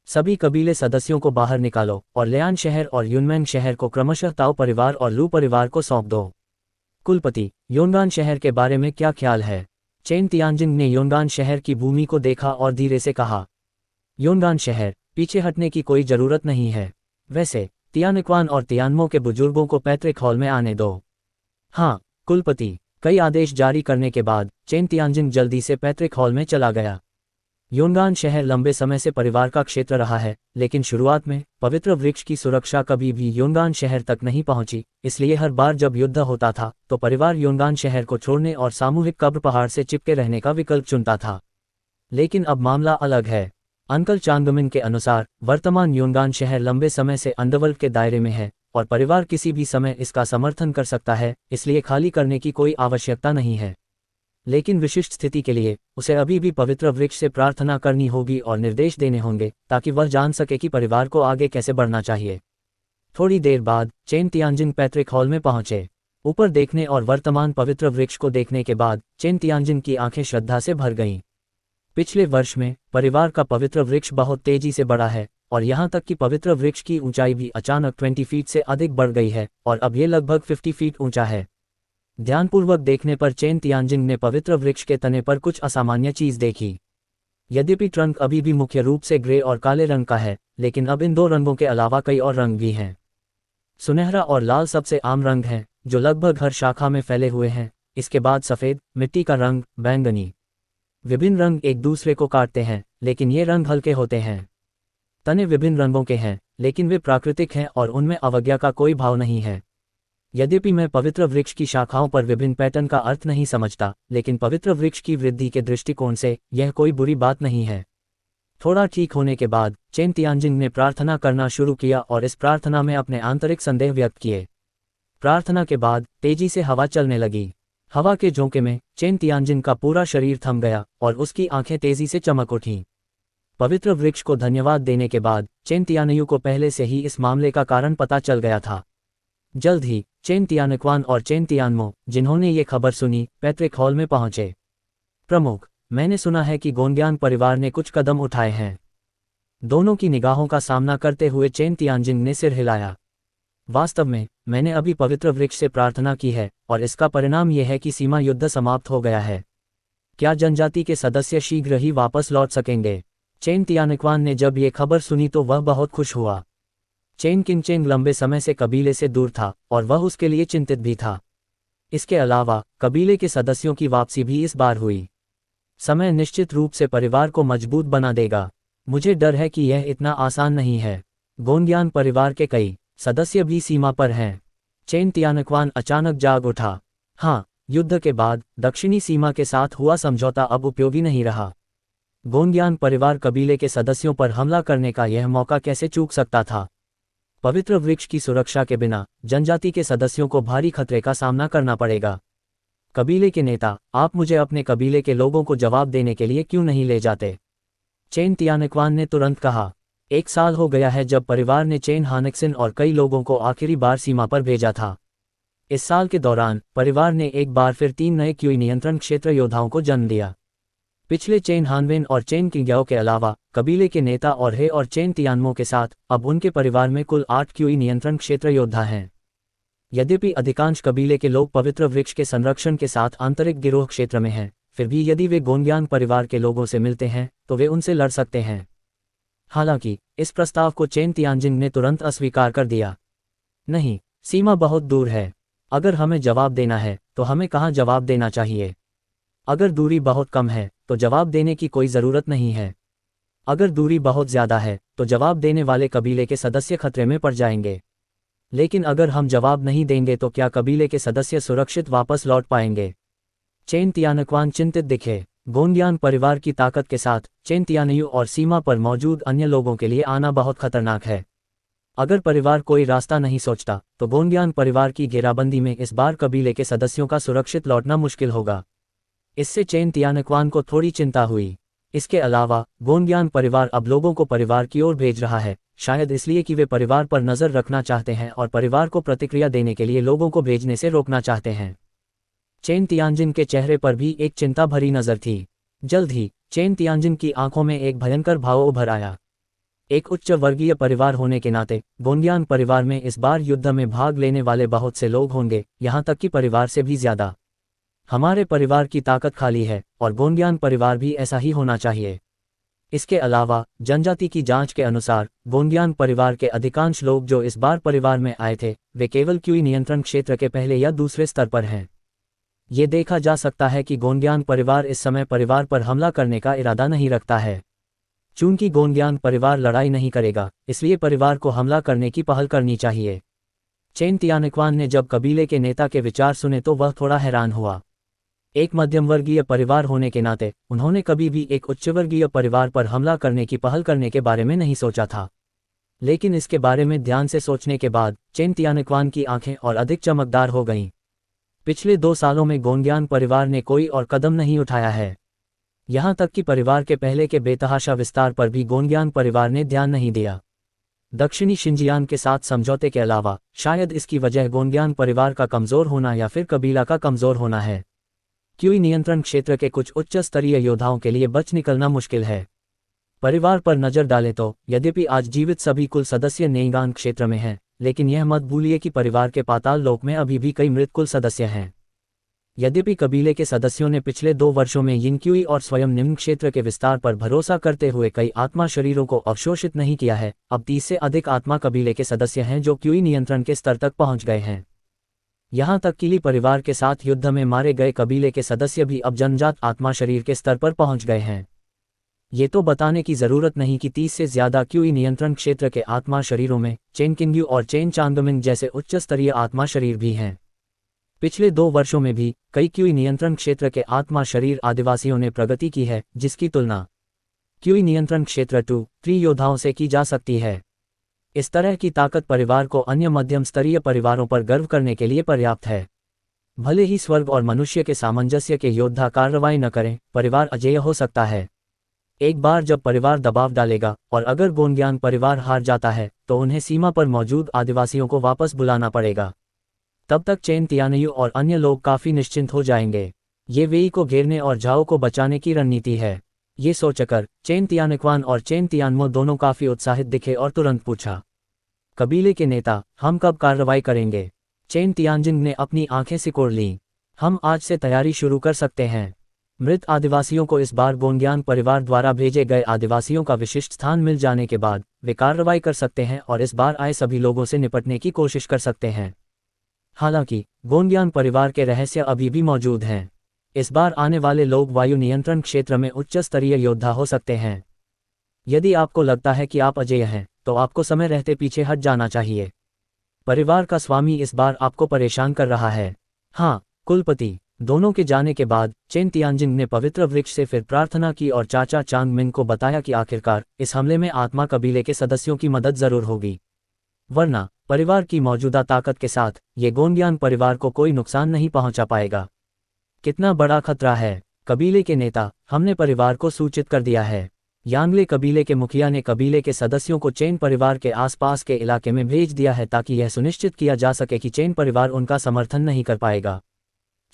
सभी कबीले सदस्यों को बाहर निकालो और लियान शहर और युनमैंग शहर को क्रमशः ताओ परिवार और लू परिवार को सौंप दो। कुलपति, योनगान शहर के बारे में क्या ख्याल है? चेन तियानजिन ने योनगान शहर की भूमि को देखा और धीरे से कहा, योनगान शहर, पीछे हटने की कोई जरूरत नहीं है। वैसे तियानक्वान और तियानमो के बुजुर्गों को पैतृक हॉल में आने दो। हाँ कुलपति। कई आदेश जारी करने के बाद चेन तियानजिन जल्दी से पैतृक हॉल में चला गया। योनगान शहर लंबे समय से परिवार का क्षेत्र रहा है, लेकिन शुरुआत में पवित्र वृक्ष की सुरक्षा कभी भी योनगान शहर तक नहीं पहुंची, इसलिए हर बार जब युद्ध होता था तो परिवार योनगान शहर को छोड़ने और सामूहिक कब्र पहाड़ से चिपके रहने का विकल्प चुनता था। लेकिन अब मामला अलग है। अंकल चांगमिन के अनुसार वर्तमान योनगान शहर लंबे समय से अंडरवर्ल्ड के दायरे में है, और परिवार किसी भी समय इसका समर्थन कर सकता है, इसलिए खाली करने की कोई आवश्यकता नहीं है। लेकिन विशिष्ट स्थिति के लिए उसे अभी भी पवित्र वृक्ष से प्रार्थना करनी होगी और निर्देश देने होंगे, ताकि वह जान सके कि परिवार को आगे कैसे बढ़ना चाहिए। थोड़ी देर बाद चेन तियानजिन पैतृक हॉल में पहुंचे। ऊपर देखने और वर्तमान पवित्र वृक्ष को देखने के बाद चेन तियानजिन की आंखें श्रद्धा से भर गईं। पिछले वर्ष में परिवार का पवित्र वृक्ष बहुत तेजी से बढ़ा है, और यहाँ तक कि पवित्र वृक्ष की ऊंचाई भी अचानक 20 फीट से अधिक बढ़ गई है, और अब ये लगभग 50 फीट ऊंचा है। ध्यानपूर्वक देखने पर चेन तियानजिन ने पवित्र वृक्ष के तने पर कुछ असामान्य चीज देखी। यद्यपि ट्रंक अभी भी मुख्य रूप से ग्रे और काले रंग का है, लेकिन अब इन 2 रंगों के अलावा कई और रंग भी हैं। सुनहरा और लाल सबसे आम रंग हैं, जो लगभग हर शाखा में फैले हुए हैं। इसके बाद सफ़ेद, मिट्टी का रंग, बैंगनी। विभिन्न रंग एक दूसरे को काटते हैं, लेकिन ये रंग हल्के होते हैं। तने विभिन्न रंगों के हैं, लेकिन वे प्राकृतिक हैं और उनमें अवज्ञा का कोई भाव नहीं है। यद्यपि मैं पवित्र वृक्ष की शाखाओं पर विभिन्न पैटर्न का अर्थ नहीं समझता, लेकिन पवित्र वृक्ष की वृद्धि के दृष्टिकोण से यह कोई बुरी बात नहीं है। थोड़ा ठीक होने के बाद चेन तियानजिन ने प्रार्थना करना शुरू किया और इस प्रार्थना में अपने आंतरिक संदेह व्यक्त किए। प्रार्थना के बाद तेजी से हवा चलने लगी। हवा के झोंके में चेन तियानजिन का पूरा शरीर थम गया और उसकी आंखें तेजी से चमक उठीं। पवित्र वृक्ष को धन्यवाद देने के बाद चेन तियानयू को पहले से ही इस मामले का कारण पता चल गया था। जल्द ही चेन तियानक्वान और चेन तियानमो, जिन्होंने ये खबर सुनी, पैतृक हॉल में पहुंचे। प्रमुख, मैंने सुना है कि गोनग्यान परिवार ने कुछ कदम उठाए हैं। दोनों की निगाहों का सामना करते हुए चेन तियानजिन ने सिर हिलाया। वास्तव में मैंने अभी पवित्र वृक्ष से प्रार्थना की है और इसका परिणाम यह है कि सीमा युद्ध समाप्त हो गया है। क्या जनजाति के सदस्य शीघ्र ही वापस लौट सकेंगे? चेन तियानक्वान ने जब ये खबर सुनी तो वह बहुत खुश हुआ। चेन किंगचेंग लंबे समय से कबीले से दूर था और वह उसके लिए चिंतित भी था। इसके अलावा कबीले के सदस्यों की वापसी भी इस बार हुई। समय निश्चित रूप से परिवार को मजबूत बना देगा। मुझे डर है कि यह इतना आसान नहीं है। गोनग्यान परिवार के कई सदस्य भी सीमा पर हैं। चेन तियानक्वान अचानक जाग उठा। हाँ, युद्ध के बाद दक्षिणी सीमा के साथ हुआ समझौता अब उपयोगी नहीं रहा। गोनग्यान परिवार कबीले के सदस्यों पर हमला करने का यह मौका कैसे चूक सकता था? पवित्र वृक्ष की सुरक्षा के बिना जनजाति के सदस्यों को भारी खतरे का सामना करना पड़ेगा। कबीले के नेता, आप मुझे अपने कबीले के लोगों को जवाब देने के लिए क्यों नहीं ले जाते? चेन तियानक्वान ने तुरंत कहा। 1 साल हो गया है जब परिवार ने चेन हानेक्सिन और कई लोगों को आखिरी बार सीमा पर भेजा था। इस साल के दौरान परिवार ने एक बार फिर 3 नए क्यूई नियंत्रण क्षेत्र योद्धाओं को जन्म दिया। पिछले चेन हानवेन और चेन किंग्याओ के अलावा कबीले के नेता और हे और चेन तियानमो के साथ अब उनके परिवार में कुल 8 क्यूई नियंत्रण क्षेत्र योद्धा हैं। यद्यपि अधिकांश कबीले के लोग पवित्र वृक्ष के संरक्षण के साथ आंतरिक गिरोह क्षेत्र में हैं, फिर भी यदि वे गोनग्यान परिवार के लोगों से मिलते हैं तो वे उनसे लड़ सकते हैं। हालांकि इस प्रस्ताव को चेन तियानजिन ने तुरंत अस्वीकार कर दिया। नहीं, सीमा बहुत दूर है। अगर हमें जवाब देना है तो हमें कहाँ जवाब देना चाहिए? अगर दूरी बहुत कम है तो जवाब देने की कोई ज़रूरत नहीं है। अगर दूरी बहुत ज़्यादा है तो जवाब देने वाले कबीले के सदस्य खतरे में पड़ जाएंगे। लेकिन अगर हम जवाब नहीं देंगे तो क्या कबीले के सदस्य सुरक्षित वापस लौट पाएंगे? चेन तियानक्वान चिंतित दिखे। गोनग्यान परिवार की ताकत के साथ चेन तियानयू और सीमा पर मौजूद अन्य लोगों के लिए आना बहुत खतरनाक है। अगर परिवार कोई रास्ता नहीं सोचता तो गोनग्यान परिवार की घेराबंदी में इस बार कबीले के सदस्यों का सुरक्षित लौटना मुश्किल होगा। इससे चेन तियानक्वान को थोड़ी चिंता हुई। इसके अलावा गोनग्यान परिवार अब लोगों को परिवार की ओर भेज रहा है, शायद इसलिए कि वे परिवार पर नज़र रखना चाहते हैं और परिवार को प्रतिक्रिया देने के लिए लोगों को भेजने से रोकना चाहते हैं। चेन तियानजिन के चेहरे पर भी एक चिंता भरी नज़र थी। जल्द ही चेन तियानजिन की आंखों में एक भयंकर भाव उभर आया। एक उच्च वर्गीय परिवार होने के नाते गोनग्यान परिवार में इस बार युद्ध में भाग लेने वाले बहुत से लोग होंगे, यहाँ तक कि परिवार से भी ज़्यादा। हमारे परिवार की ताकत खाली है और गोनग्यान परिवार भी ऐसा ही होना चाहिए। इसके अलावा जनजाति की जांच के अनुसार गोनग्यान परिवार के अधिकांश लोग जो इस बार परिवार में आए थे वे केवल क्यूई नियंत्रण क्षेत्र के पहले या दूसरे स्तर पर हैं। ये देखा जा सकता है कि गोनग्यान परिवार इस समय परिवार पर हमला करने का इरादा नहीं रखता है। चूंकि गोनग्यान परिवार लड़ाई नहीं करेगा, इसलिए परिवार को हमला करने की पहल करनी चाहिए। चेन तियानक्वान ने जब कबीले के नेता के विचार सुने तो वह थोड़ा हैरान हुआ। एक मध्यम वर्गीय परिवार होने के नाते उन्होंने कभी भी एक उच्च वर्गीय परिवार पर हमला करने की पहल करने के बारे में नहीं सोचा था। लेकिन इसके बारे में ध्यान से सोचने के बाद चेन तियानक्वान की आंखें और अधिक चमकदार हो गईं। पिछले 2 सालों में गोनग्यान परिवार ने कोई और कदम नहीं उठाया है। यहाँ तक कि परिवार के पहले के बेतहाशा विस्तार पर भी गोनग्यान परिवार ने ध्यान नहीं दिया। दक्षिणी शिनजियांग के साथ समझौते के अलावा शायद इसकी वजह गोनग्यान परिवार का कमज़ोर होना या फिर कबीला का कमज़ोर होना है। क्यूई नियंत्रण क्षेत्र के कुछ उच्च स्तरीय योद्धाओं के लिए बच निकलना मुश्किल है। परिवार पर नज़र डालें तो यद्यपि आज जीवित सभी कुल सदस्य नेइगान क्षेत्र में हैं, लेकिन यह मत भूलिए कि परिवार के पाताल लोक में अभी भी कई मृत कुल सदस्य हैं। यद्यपि कबीले के सदस्यों ने पिछले 2 वर्षों में यिनक्यूई और स्वयं निम्न क्षेत्र के विस्तार पर भरोसा करते हुए कई आत्मा शरीरों को अवशोषित नहीं किया है, अब 30 से अधिक आत्मा कबीले के सदस्य हैं जो क्यूई नियंत्रण के स्तर तक पहुंच गए हैं। यहाँ तक कि ली परिवार के साथ युद्ध में मारे गए कबीले के सदस्य भी अब जन्मजात आत्मा शरीर के स्तर पर पहुंच गए हैं। ये तो बताने की ज़रूरत नहीं कि 30 से ज़्यादा क्यूई नियंत्रण क्षेत्र के आत्मा शरीरों में चेन किंग्यू और चेन चांगमिंग जैसे उच्च स्तरीय आत्मा शरीर भी हैं। पिछले 2 वर्षों में भी कई क्यूई नियंत्रण क्षेत्र के आत्मा शरीर आदिवासियों ने प्रगति की है, जिसकी तुलना क्यूई नियंत्रण क्षेत्र 2-3 योद्धाओं से की जा सकती है। इस तरह की ताकत परिवार को अन्य मध्यम स्तरीय परिवारों पर गर्व करने के लिए पर्याप्त है। भले ही स्वर्ग और मनुष्य के सामंजस्य के योद्धा कार्रवाई न करें, परिवार अजेय हो सकता है। एक बार जब परिवार दबाव डालेगा और अगर गोंडयान परिवार हार जाता है तो उन्हें सीमा पर मौजूद आदिवासियों को वापस बुलाना पड़ेगा। तब तक चेन तियानयू और अन्य लोग काफी निश्चिंत हो जाएंगे। ये वेई को घेरने और झाओ को बचाने की रणनीति है। ये सोचकर चेन तियानक्वान और चेन तियानमो दोनों काफी उत्साहित दिखे और तुरंत पूछा, कबीले के नेता, हम कब कार्रवाई करेंगे? चेन तियानजिंग ने अपनी आंखें सिकोड़ लीं। हम आज से तैयारी शुरू कर सकते हैं। मृत आदिवासियों को इस बार गोंडयान परिवार द्वारा भेजे गए आदिवासियों का विशिष्ट स्थान मिल जाने के बाद वे कार्रवाई कर सकते हैं और इस बार आए सभी लोगों से निपटने की कोशिश कर सकते हैं। हालांकि गोंडयान परिवार के रहस्य अभी भी मौजूद हैं। इस बार आने वाले लोग वायु नियंत्रण क्षेत्र में उच्च स्तरीय योद्धा हो सकते हैं। यदि आपको लगता है कि आप अजेय हैं तो आपको समय रहते पीछे हट जाना चाहिए। परिवार का स्वामी इस बार आपको परेशान कर रहा है। हाँ, कुलपति। दोनों के जाने के बाद चेन तियानजिंग ने पवित्र वृक्ष से फिर प्रार्थना की और चाचा चांग मिंग को बताया कि आखिरकार इस हमले में आत्मा कबीले के सदस्यों की मदद जरूर होगी, वरना परिवार की मौजूदा ताकत के साथ ये गोंडयान परिवार को कोई नुकसान नहीं पहुंचा पाएगा। कितना बड़ा खतरा है। कबीले के नेता, हमने परिवार को सूचित कर दिया है। यांगले कबीले के मुखिया ने कबीले के सदस्यों को चेन परिवार के आसपास के इलाके में भेज दिया है ताकि यह सुनिश्चित किया जा सके कि चेन परिवार उनका समर्थन नहीं कर पाएगा।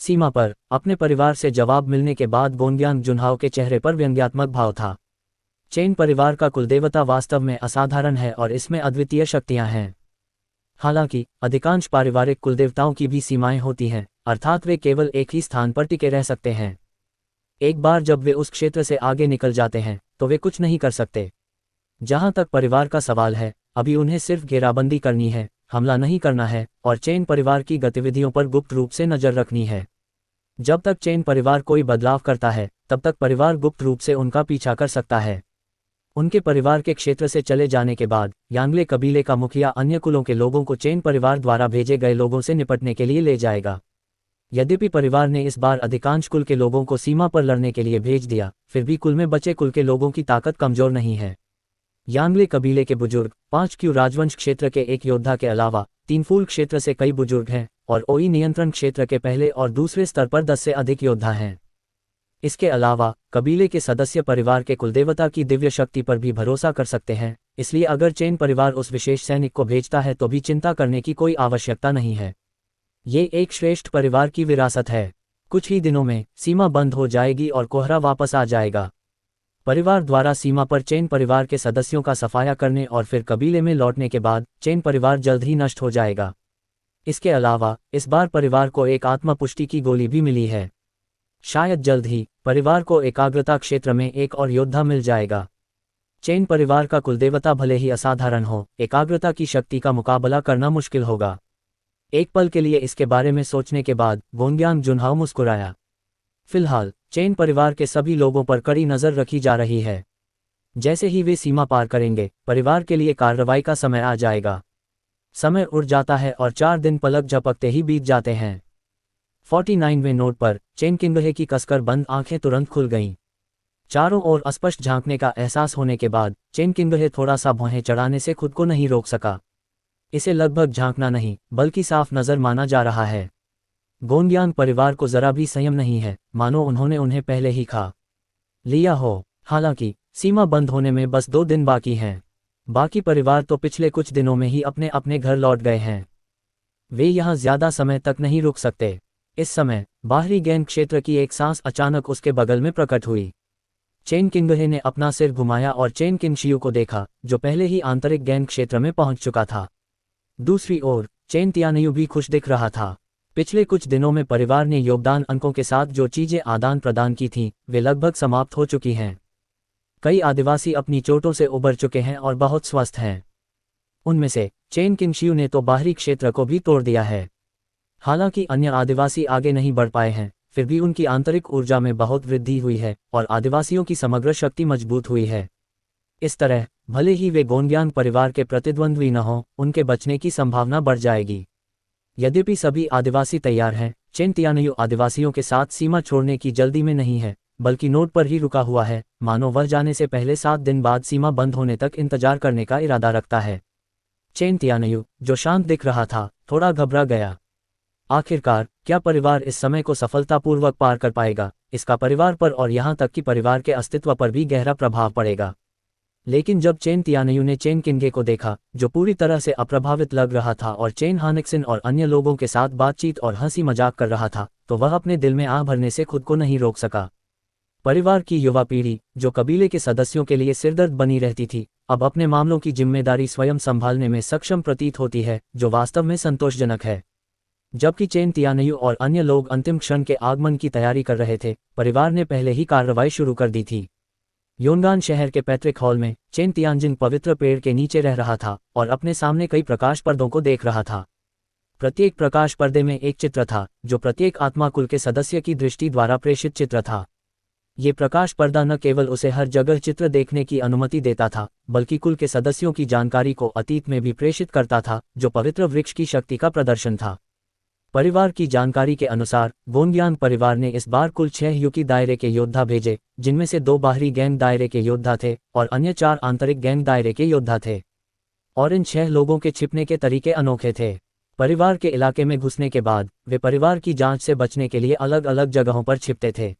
सीमा पर अपने परिवार से जवाब मिलने के बाद गोंडयान जुन्हाओ के चेहरे पर व्यंग्यात्मक भाव था। चेन परिवार का कुलदेवता वास्तव में असाधारण है और इसमें अद्वितीय शक्तियां हैं। हालांकि अधिकांश पारिवारिक कुलदेवताओं की भी सीमाएं होती हैं, अर्थात वे केवल एक ही स्थान पर टिके रह सकते हैं। एक बार जब वे उस क्षेत्र से आगे निकल जाते हैं तो वे कुछ नहीं कर सकते। जहां तक परिवार का सवाल है, अभी उन्हें सिर्फ घेराबंदी करनी है, हमला नहीं करना है और चेन परिवार की गतिविधियों पर गुप्त रूप से नजर रखनी है। जब तक चेन परिवार कोई बदलाव करता है तब तक परिवार गुप्त रूप से उनका पीछा कर सकता है। उनके परिवार के क्षेत्र से चले जाने के बाद यांगले कबीले का मुखिया अन्य कुलों के लोगों को चेन परिवार द्वारा भेजे गए लोगों से निपटने के लिए ले जाएगा। यद्यपि परिवार ने इस बार अधिकांश कुल के लोगों को सीमा पर लड़ने के लिए भेज दिया, फिर भी कुल में बचे कुल के लोगों की ताकत कमजोर नहीं है। यांगले कबीले के बुजुर्ग 5 क्यू राजवंश क्षेत्र के एक योद्धा के अलावा 3 फूल क्षेत्र से कई बुजुर्ग हैं और ओई नियंत्रण क्षेत्र के पहले और दूसरे स्तर पर 10 से अधिक योद्धा हैं। इसके अलावा कबीले के सदस्य परिवार के कुलदेवता की दिव्य शक्ति पर भी भरोसा कर सकते हैं, इसलिए अगर चेन परिवार उस विशेष सैनिक को भेजता है तो भी चिंता करने की कोई आवश्यकता नहीं है। ये एक श्रेष्ठ परिवार की विरासत है। कुछ ही दिनों में सीमा बंद हो जाएगी और कोहरा वापस आ जाएगा। परिवार द्वारा सीमा पर चेन परिवार के सदस्यों का सफाया करने और फिर कबीले में लौटने के बाद चेन परिवार जल्द ही नष्ट हो जाएगा। इसके अलावा इस बार परिवार को एक आत्मा पुष्टि की गोली भी मिली है। शायद जल्द ही परिवार को एकाग्रता क्षेत्र में एक और योद्धा मिल जाएगा। चेन परिवार का कुलदेवता भले ही असाधारण हो, एकाग्रता की शक्ति का मुकाबला करना मुश्किल होगा। एक पल के लिए इसके बारे में सोचने के बाद गोंडयान जुन्हाओ मुस्कुराया। फिलहाल चेन परिवार के सभी लोगों पर कड़ी नजर रखी जा रही है। जैसे ही वे सीमा पार करेंगे, परिवार के लिए कार्रवाई का समय आ जाएगा। समय उड़ जाता है और 4 दिन पलक झपकते ही बीत जाते हैं। 49वें नोट पर चेन किंगहे की कसकर बंद आंखें तुरंत खुल गईं। चारों ओर अस्पष्ट झांकने का एहसास होने के बाद चेन किंगहे थोड़ा सा भौहें चढ़ाने से खुद को नहीं रोक सका। इसे लगभग झांकना नहीं बल्कि साफ नजर माना जा रहा है। गोंडयान परिवार को जरा भी संयम नहीं है, मानो उन्होंने उन्हें पहले ही खा लिया हो। हालांकि सीमा बंद होने में बस 2 दिन बाकी हैं। बाकी परिवार तो पिछले कुछ दिनों में ही अपने अपने घर लौट गए हैं। वे यहाँ ज्यादा समय तक नहीं रुक सकते। इस समय बाहरी गैन क्षेत्र की एक सांस अचानक उसके बगल में प्रकट हुई। चेन किंगहे ने अपना सिर घुमाया और चेन किंगशियू को देखा, जो पहले ही आंतरिक गैन क्षेत्र में पहुंच चुका था। दूसरी ओर चेन तियानयू भी खुश दिख रहा था। पिछले कुछ दिनों में परिवार ने योगदान अंकों के साथ जो चीजें आदान प्रदान की थीं, वे लगभग समाप्त हो चुकी हैं। कई आदिवासी अपनी चोटों से उबर चुके हैं और बहुत स्वस्थ हैं। उनमें से चेन किंगशियू ने तो बाहरी क्षेत्र को भी तोड़ दिया है। हालांकि अन्य आदिवासी आगे नहीं बढ़ पाए हैं, फिर भी उनकी आंतरिक ऊर्जा में बहुत वृद्धि हुई है और आदिवासियों की समग्र शक्ति मजबूत हुई है। इस तरह भले ही वे गोंडयान परिवार के प्रतिद्वंद्वी न हों, उनके बचने की संभावना बढ़ जाएगी। यद्यपि सभी आदिवासी तैयार हैं, चेन तियानयू आदिवासियों के साथ सीमा छोड़ने की जल्दी में नहीं है, बल्कि नोट पर ही रुका हुआ है, मानो वह जाने से पहले 7 दिन बाद सीमा बंद होने तक इंतजार करने का इरादा रखता है। चेन तियानयू, जो शांत दिख रहा था, थोड़ा घबरा गया। आखिरकार क्या परिवार इस समय को सफलतापूर्वक पार कर पाएगा, इसका परिवार पर और यहाँ तक कि परिवार के अस्तित्व पर भी गहरा प्रभाव पड़ेगा। लेकिन जब चेन तियानयू ने चेन किन्गे को देखा, जो पूरी तरह से अप्रभावित लग रहा था और चेन हानिक्सन और अन्य लोगों के साथ बातचीत और हंसी मजाक कर रहा था, तो वह अपने दिल में आह भरने से खुद को नहीं रोक सका। परिवार की युवा पीढ़ी, जो कबीले के सदस्यों के लिए सिरदर्द बनी रहती थी, अब अपने मामलों की जिम्मेदारी स्वयं संभालने में सक्षम प्रतीत होती है, जो वास्तव में संतोषजनक है। जबकि चेन तियानयू और अन्य लोग अंतिम क्षण के आगमन की तैयारी कर रहे थे, परिवार ने पहले ही कार्रवाई शुरू कर दी थी। योनगान शहर के पैट्रिक हॉल में चेन तियानजिन पवित्र पेड़ के नीचे रह रहा था और अपने सामने कई प्रकाश पर्दों को देख रहा था। प्रत्येक प्रकाश पर्दे में एक चित्र था, जो प्रत्येक आत्मा कुल के सदस्य की दृष्टि द्वारा प्रेषित चित्र था। ये प्रकाश पर्दा न केवल उसे हर जगह चित्र देखने की अनुमति देता था, बल्कि कुल के सदस्यों की जानकारी को अतीत में भी प्रेषित करता था, जो पवित्र वृक्ष की शक्ति का प्रदर्शन था। परिवार की जानकारी के अनुसार गोनग्यान परिवार ने इस बार कुल 6 युकी दायरे के योद्धा भेजे, जिनमें से 2 बाहरी गैंग दायरे के योद्धा थे और अन्य 4 आंतरिक गैंग दायरे के योद्धा थे। और इन 6 लोगों के छिपने के तरीके अनोखे थे। परिवार के इलाके में घुसने के बाद वे परिवार की जांच से बचने के लिए अलग अलग जगहों पर छिपते थे।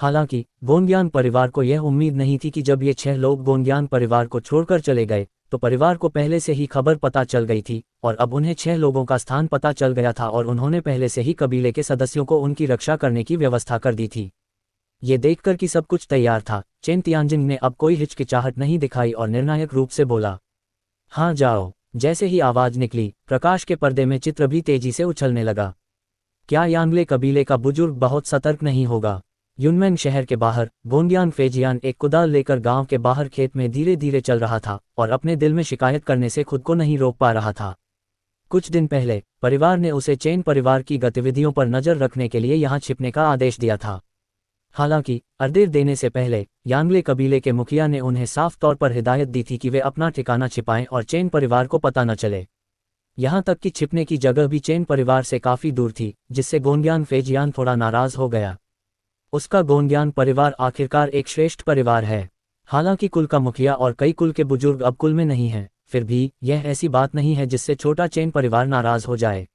हालांकि गोनग्यान परिवार को यह उम्मीद नहीं थी कि जब ये 6 लोग गोनग्यान परिवार को छोड़कर चले गए, तो परिवार को पहले से ही खबर पता चल गई थी और अब उन्हें 6 लोगों का स्थान पता चल गया था और उन्होंने पहले से ही कबीले के सदस्यों को उनकी रक्षा करने की व्यवस्था कर दी थी। ये देखकर कि सब कुछ तैयार था, चेन तियानजिन ने अब कोई हिचकिचाहट नहीं दिखाई और निर्णायक रूप से बोला, हाँ जाओ। जैसे ही आवाज निकली, प्रकाश के पर्दे में चित्र भी तेजी से उछलने लगा। क्या यांगले कबीले का बुजुर्ग बहुत सतर्क नहीं होगा? युनमेंग शहर के बाहर गोनग्यान फेजियान एक कुदाल लेकर गांव के बाहर खेत में धीरे धीरे चल रहा था और अपने दिल में शिकायत करने से खुद को नहीं रोक पा रहा था। कुछ दिन पहले परिवार ने उसे चेन परिवार की गतिविधियों पर नजर रखने के लिए यहां छिपने का आदेश दिया था। हालांकि आदेश देने से पहले यांगले कबीले के मुखिया ने उन्हें साफ तौर पर हिदायत दी थी कि वे अपना ठिकाना छिपाएं और चेन परिवार को पता न चले। यहां तक कि छिपने की जगह भी चेन परिवार से काफी दूर थी, जिससे गोनग्यान फेजियान थोड़ा नाराज हो गया। उसका गोनग्यान परिवार आखिरकार एक श्रेष्ठ परिवार है। हालांकि कुल का मुखिया और कई कुल के बुजुर्ग अब कुल में नहीं हैं, फिर भी यह ऐसी बात नहीं है जिससे छोटा चेन परिवार नाराज हो जाए।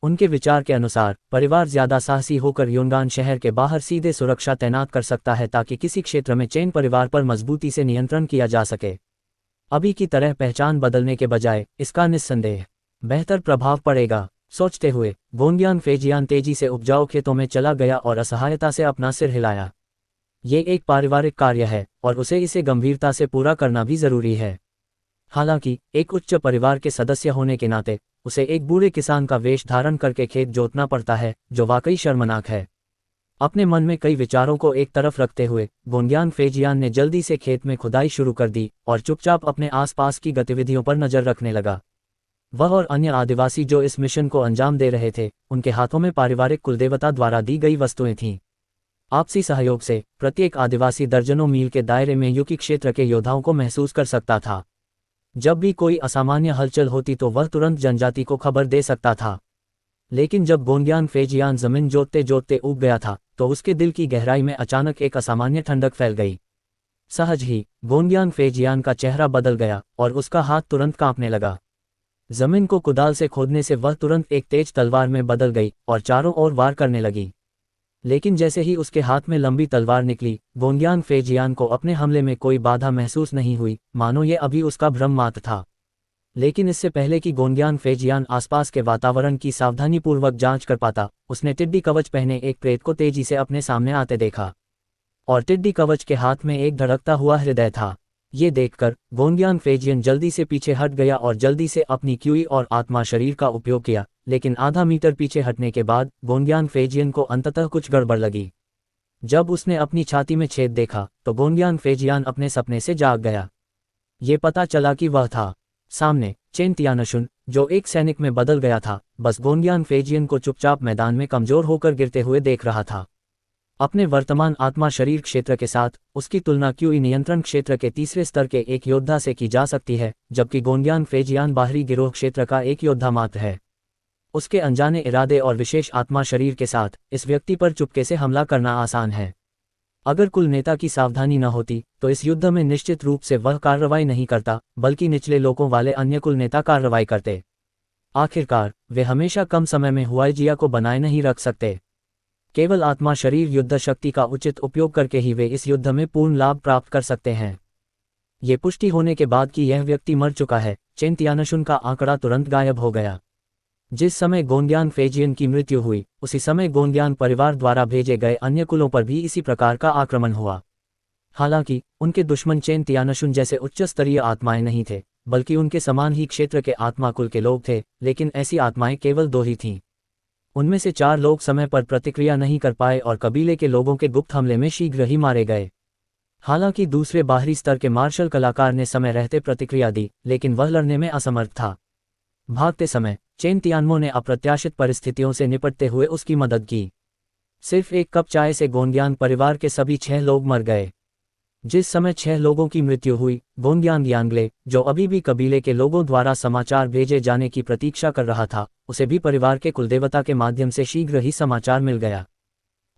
उनके विचार के अनुसार परिवार ज्यादा साहसी होकर योनगान शहर के बाहर सीधे सुरक्षा तैनात कर सकता है ताकि किसी क्षेत्र में चेन परिवार पर मजबूती से नियंत्रण किया जा सके। अभी की तरह पहचान बदलने के बजाय इसका निस्संदेह बेहतर प्रभाव पड़ेगा। सोचते हुए गोनग्यान फेजियान तेजी से उपजाऊ खेतों में चला गया और असहायता से अपना सिर हिलाया। ये एक पारिवारिक कार्य है और उसे इसे गंभीरता से पूरा करना भी जरूरी है। हालांकि एक उच्च परिवार के सदस्य होने के नाते उसे एक बूढ़े किसान का वेश धारण करके खेत जोतना पड़ता है, जो वाकई शर्मनाक है। अपने मन में कई विचारों को एक तरफ रखते हुए गोनग्यान फेजियान ने जल्दी से खेत में खुदाई शुरू कर दी और चुपचाप अपने आसपास की गतिविधियों पर नजर रखने लगा। वह और अन्य आदिवासी जो इस मिशन को अंजाम दे रहे थे, उनके हाथों में पारिवारिक कुलदेवता द्वारा दी गई वस्तुएं थीं। आपसी सहयोग से प्रत्येक आदिवासी दर्जनों मील के दायरे में युकी क्षेत्र के योद्धाओं को महसूस कर सकता था। जब भी कोई असामान्य हलचल होती तो वह तुरंत जनजाति को खबर दे सकता था। लेकिन जब गोनग्यान फेजियान जमीन जोतते जोतते उग गया था, तो उसके दिल की गहराई में अचानक एक असामान्य ठंडक फैल गई। सहज ही गोनग्यान फेजियान का चेहरा बदल गया और उसका हाथ तुरंत कांपने लगा। जमीन को कुदाल से खोदने से वह तुरंत एक तेज तलवार में बदल गई और चारों ओर वार करने लगी। लेकिन जैसे ही उसके हाथ में लंबी तलवार निकली, गोनग्यान फेजियान को अपने हमले में कोई बाधा महसूस नहीं हुई, मानो ये अभी उसका भ्रम मात्र था। लेकिन इससे पहले कि गोनग्यान फेजियान आसपास के वातावरण की सावधानीपूर्वक जांच कर पाता, उसने टिड्डी कवच पहने एक प्रेत को तेजी से अपने सामने आते देखा। और टिड्डी कवच के हाथ में एक धड़कता हुआ हृदय था। ये देखकर गोनग्यान फेजियन जल्दी से पीछे हट गया और जल्दी से अपनी क्यूई और आत्मा शरीर का उपयोग किया। लेकिन आधा मीटर पीछे हटने के बाद गोनग्यान फेजियन को अंततः कुछ गड़बड़ लगी। जब उसने अपनी छाती में छेद देखा तो गोनग्यान फेजियान अपने सपने से जाग गया। ये पता चला कि वह था सामने चेन तियानशुन, जो एक सैनिक में बदल गया था, बस गोनग्यान फेजियन को चुपचाप मैदान में कमजोर होकर गिरते हुए देख रहा था। अपने वर्तमान आत्मा शरीर क्षेत्र के साथ उसकी तुलना क्यूई नियंत्रण क्षेत्र के तीसरे स्तर के एक योद्धा से की जा सकती है, जबकि गोनग्यान फेजियान बाहरी गिरोह क्षेत्र का एक योद्धा मात्र है। उसके अनजाने इरादे और विशेष आत्मा शरीर के साथ इस व्यक्ति पर चुपके से हमला करना आसान है। अगर कुल नेता की सावधानी न होती तो इस युद्ध में निश्चित रूप से वह कार्रवाई नहीं करता, बल्कि निचले लोगों वाले अन्य कुल नेता कार्रवाई करते। आखिरकार वे हमेशा कम समय में हुआईजिया को बनाए नहीं रख सकते। केवल आत्मा शरीर युद्ध शक्ति का उचित उपयोग करके ही वे इस युद्ध में पूर्ण लाभ प्राप्त कर सकते हैं। ये पुष्टि होने के बाद कि यह व्यक्ति मर चुका है, चेन तियानशुन का आंकड़ा तुरंत गायब हो गया। जिस समय गोंडियान फेजियन की मृत्यु हुई, उसी समय गोंडियान परिवार द्वारा भेजे गए अन्य कुलों पर भी इसी प्रकार का आक्रमण हुआ। हालांकि उनके दुश्मन चेन तियानशुन जैसे उच्च स्तरीय आत्माएं नहीं थे, बल्कि उनके समान ही क्षेत्र के आत्मा कुल के लोग थे, लेकिन ऐसी आत्माएं केवल 2 ही थीं। उनमें से 4 लोग समय पर प्रतिक्रिया नहीं कर पाए और कबीले के लोगों के गुप्त हमले में शीघ्र ही मारे गए। हालांकि दूसरे बाहरी स्तर के मार्शल कलाकार ने समय रहते प्रतिक्रिया दी, लेकिन वह लड़ने में असमर्थ था। भागते समय चेन तियानमो ने अप्रत्याशित परिस्थितियों से निपटते हुए उसकी मदद की। सिर्फ एक कप चाय से गोंडियान परिवार के सभी 6 लोग मर गए। जिस समय 6 लोगों की मृत्यु हुई, गोंडियान यांगले, जो अभी भी कबीले के लोगों द्वारा समाचार भेजे जाने की प्रतीक्षा कर रहा था, उसे भी परिवार के कुलदेवता के माध्यम से शीघ्र ही समाचार मिल गया।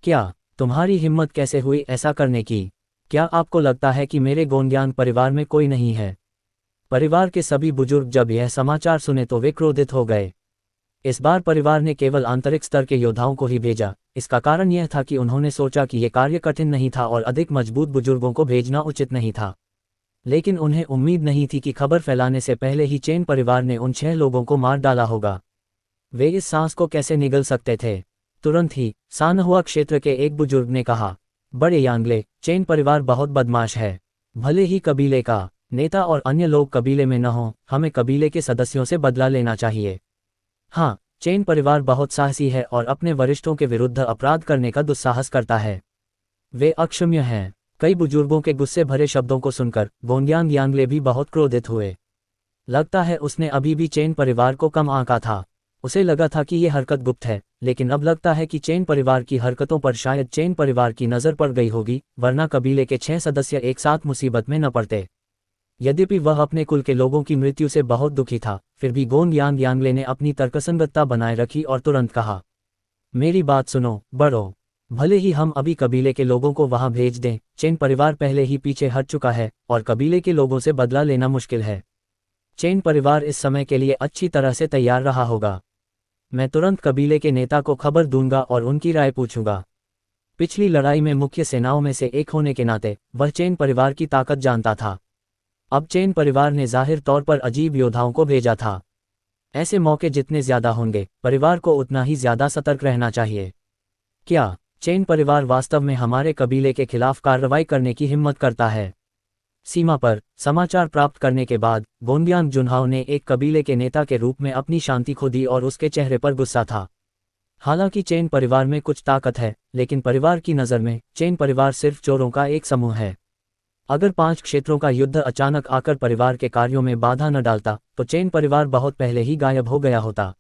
क्या तुम्हारी हिम्मत कैसे हुई ऐसा करने की? क्या आपको लगता है कि मेरे गोंडियान परिवार में कोई नहीं है? परिवार के सभी बुजुर्ग जब यह समाचार सुने तो वे क्रोधित हो गए। इस बार परिवार ने केवल आंतरिक स्तर के योद्धाओं को ही भेजा। इसका कारण यह था कि उन्होंने सोचा कि यह कार्य कठिन नहीं था और अधिक मजबूत बुजुर्गों को भेजना उचित नहीं था। लेकिन उन्हें उम्मीद नहीं थी कि खबर फैलाने से पहले ही चेन परिवार ने उन 6 लोगों को मार डाला होगा। वे इस सांस को कैसे निगल सकते थे? तुरंत ही सानहुआ क्षेत्र के एक बुजुर्ग ने कहा, बड़े यांगले, चेन परिवार बहुत बदमाश है। भले ही कबीले का नेता और अन्य लोग कबीले में न हों, हमें कबीले के सदस्यों से बदला लेना चाहिए। हाँ, चेन परिवार बहुत साहसी है और अपने वरिष्ठों के विरुद्ध अपराध करने का दुस्साहस करता है। वे अक्षम्य हैं। कई बुजुर्गों के गुस्से भरे शब्दों को सुनकर गोंडियान यांगले भी बहुत क्रोधित हुए। लगता है उसने अभी भी चेन परिवार को कम आंका था। उसे लगा था कि यह हरकत गुप्त है, लेकिन अब लगता है कि चेन परिवार की हरकतों पर शायद चेन परिवार की नज़र पड़ गई होगी, वरना कबीले के 6 सदस्य एक साथ मुसीबत में न पड़ते। यद्यपि वह अपने कुल के लोगों की मृत्यु से बहुत दुखी था, फिर भी गोंडियान यांगले ने अपनी तर्कसंगतता बनाए रखी और तुरंत कहा, मेरी बात सुनो, बड़ो। भले ही हम अभी कबीले के लोगों को वहां भेज दें, चेन परिवार पहले ही पीछे हट चुका है और कबीले के लोगों से बदला लेना मुश्किल है। चेन परिवार इस समय के लिए अच्छी तरह से तैयार रहा होगा। मैं तुरंत कबीले के नेता को खबर दूंगा और उनकी राय पूछूंगा। पिछली लड़ाई में मुख्य सेनाओं में से एक होने के नाते वह चेन परिवार की ताकत जानता था। अब चेन परिवार ने जाहिर तौर पर अजीब योद्धाओं को भेजा था। ऐसे मौके जितने ज्यादा होंगे, परिवार को उतना ही ज्यादा सतर्क रहना चाहिए। क्या चेन परिवार वास्तव में हमारे कबीले के खिलाफ कार्रवाई करने की हिम्मत करता है? सीमा पर समाचार प्राप्त करने के बाद गोंडियान जुनहाओ ने एक कबीले के नेता के रूप में अपनी शांति खो दी और उसके चेहरे पर गुस्सा था। हालांकि चेन परिवार में कुछ ताकत है, लेकिन परिवार की नज़र में चेन परिवार सिर्फ चोरों का एक समूह है। अगर 5 क्षेत्रों का युद्ध अचानक आकर परिवार के कार्यों में बाधा न डालता तो चेन परिवार बहुत पहले ही गायब हो गया होता।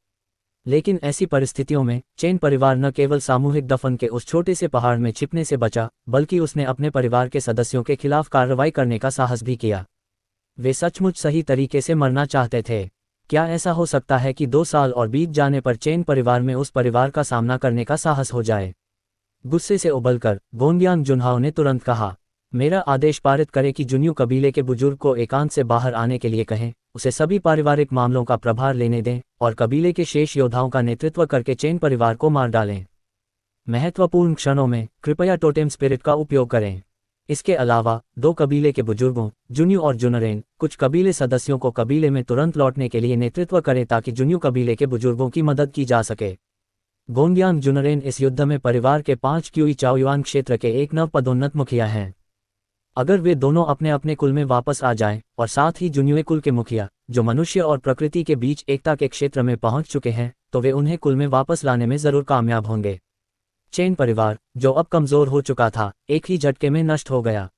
लेकिन ऐसी परिस्थितियों में चेन परिवार न केवल सामूहिक दफन के उस छोटे से पहाड़ में छिपने से बचा, बल्कि उसने अपने परिवार के सदस्यों के खिलाफ कार्रवाई करने का साहस भी किया। वे सचमुच सही तरीके से मरना चाहते थे। क्या ऐसा हो सकता है कि 2 साल और बीत जाने पर चेन परिवार में उस परिवार का सामना करने का साहस हो जाए? गुस्से से उबलकर गोंडियान जुनहाओ ने तुरंत कहा, मेरा आदेश पारित करें कि जुन्यू कबीले के बुजुर्ग को एकांत से बाहर आने के लिए कहें, उसे सभी पारिवारिक मामलों का प्रभार लेने दें और कबीले के शेष योद्धाओं का नेतृत्व करके चेन परिवार को मार डालें। महत्वपूर्ण क्षणों में कृपया टोटेम स्पिरिट का उपयोग करें। इसके अलावा 2 कबीले के बुजुर्गों, जुन्यू और जुनरेन, कुछ कबीले सदस्यों को कबीले में तुरंत लौटने के लिए नेतृत्व करें ताकि जुन्यू कबीले के बुजुर्गों की मदद की जा सके। गोंडियान जुनरेन इस युद्ध में परिवार के 5 क्यूई चाओयुआन क्षेत्र के एक नव पदोन्नत मुखिया हैं। अगर वे दोनों अपने अपने कुल में वापस आ जाएं और साथ ही जुन्युए कुल के मुखिया, जो मनुष्य और प्रकृति के बीच एकता के क्षेत्र में पहुंच चुके हैं, तो वे उन्हें कुल में वापस लाने में जरूर कामयाब होंगे। चेन परिवार, जो अब कमजोर हो चुका था, एक ही झटके में नष्ट हो गया।